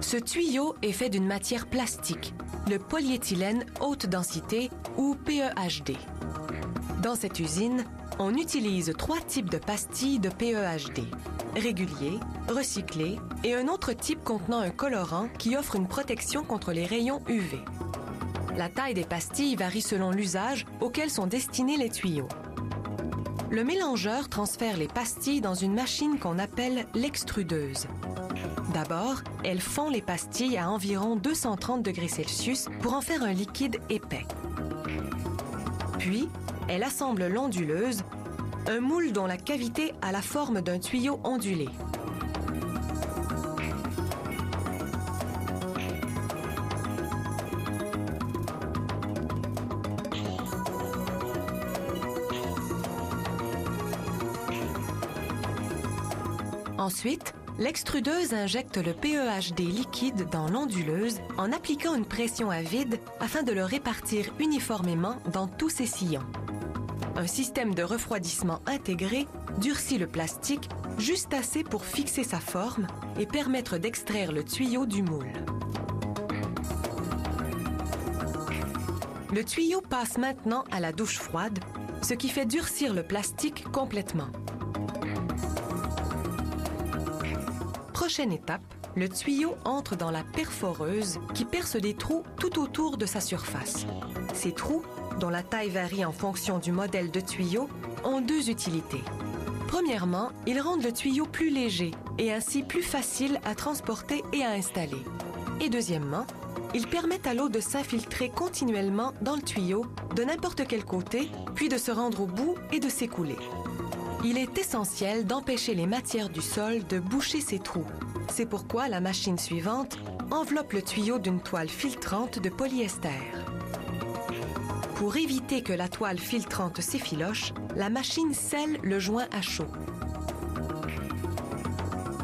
Ce tuyau est fait d'une matière plastique, le polyéthylène haute densité ou PEHD. Dans cette usine, on utilise 3 types de pastilles de PEHD, régulier, recyclé et un autre type contenant un colorant qui offre une protection contre les rayons UV. La taille des pastilles varie selon l'usage auquel sont destinés les tuyaux. Le mélangeur transfère les pastilles dans une machine qu'on appelle l'extrudeuse. D'abord, elle fond les pastilles à environ 230 degrés Celsius pour en faire un liquide épais. Puis, elle assemble l'onduleuse, un moule dont la cavité a la forme d'un tuyau ondulé. Ensuite, l'extrudeuse injecte le PEHD liquide dans l'onduleuse en appliquant une pression à vide afin de le répartir uniformément dans tous ses sillons. Un système de refroidissement intégré durcit le plastique juste assez pour fixer sa forme et permettre d'extraire le tuyau du moule. Le tuyau passe maintenant à la douche froide, ce qui fait durcir le plastique complètement. Prochaine étape, le tuyau entre dans la perforeuse qui perce des trous tout autour de sa surface. Ces trous, dont la taille varie en fonction du modèle de tuyau, ont 2 utilités. Premièrement, ils rendent le tuyau plus léger et ainsi plus facile à transporter et à installer. Et deuxièmement, ils permettent à l'eau de s'infiltrer continuellement dans le tuyau de n'importe quel côté, puis de se rendre au bout et de s'écouler. Il est essentiel d'empêcher les matières du sol de boucher ces trous. C'est pourquoi la machine suivante enveloppe le tuyau d'une toile filtrante de polyester. Pour éviter que la toile filtrante s'effiloche, la machine scelle le joint à chaud.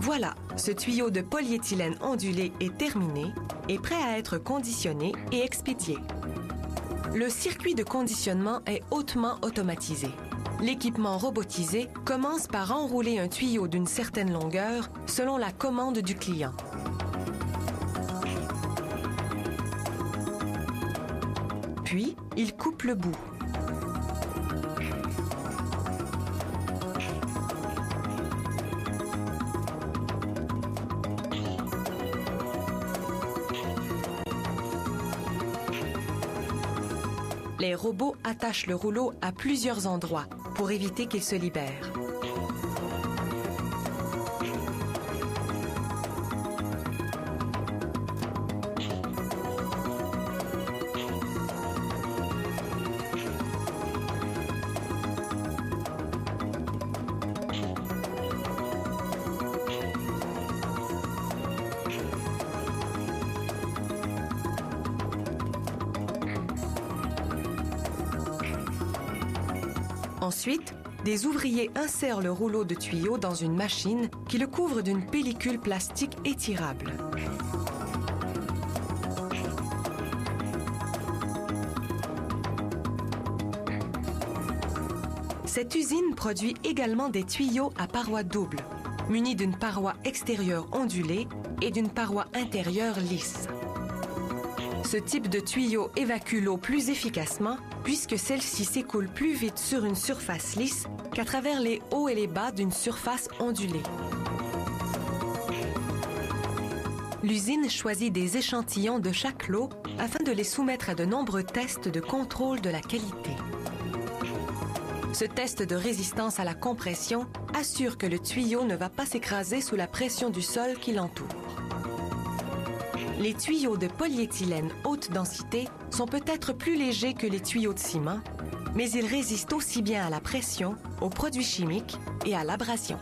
Voilà, ce tuyau de polyéthylène ondulé est terminé et prêt à être conditionné et expédié. Le circuit de conditionnement est hautement automatisé. L'équipement robotisé commence par enrouler un tuyau d'une certaine longueur selon la commande du client. Puis, il coupe le bout. Les robots attachent le rouleau à plusieurs endroits pour éviter qu'il se libère. Ensuite, des ouvriers insèrent le rouleau de tuyau dans une machine qui le couvre d'une pellicule plastique étirable. Cette usine produit également des tuyaux à parois doubles, munis d'une paroi extérieure ondulée et d'une paroi intérieure lisse. Ce type de tuyau évacue l'eau plus efficacement puisque celle-ci s'écoule plus vite sur une surface lisse qu'à travers les hauts et les bas d'une surface ondulée. L'usine choisit des échantillons de chaque lot afin de les soumettre à de nombreux tests de contrôle de la qualité. Ce test de résistance à la compression assure que le tuyau ne va pas s'écraser sous la pression du sol qui l'entoure. Les tuyaux de polyéthylène haute densité sont peut-être plus légers que les tuyaux de ciment, mais ils résistent aussi bien à la pression, aux produits chimiques et à l'abrasion.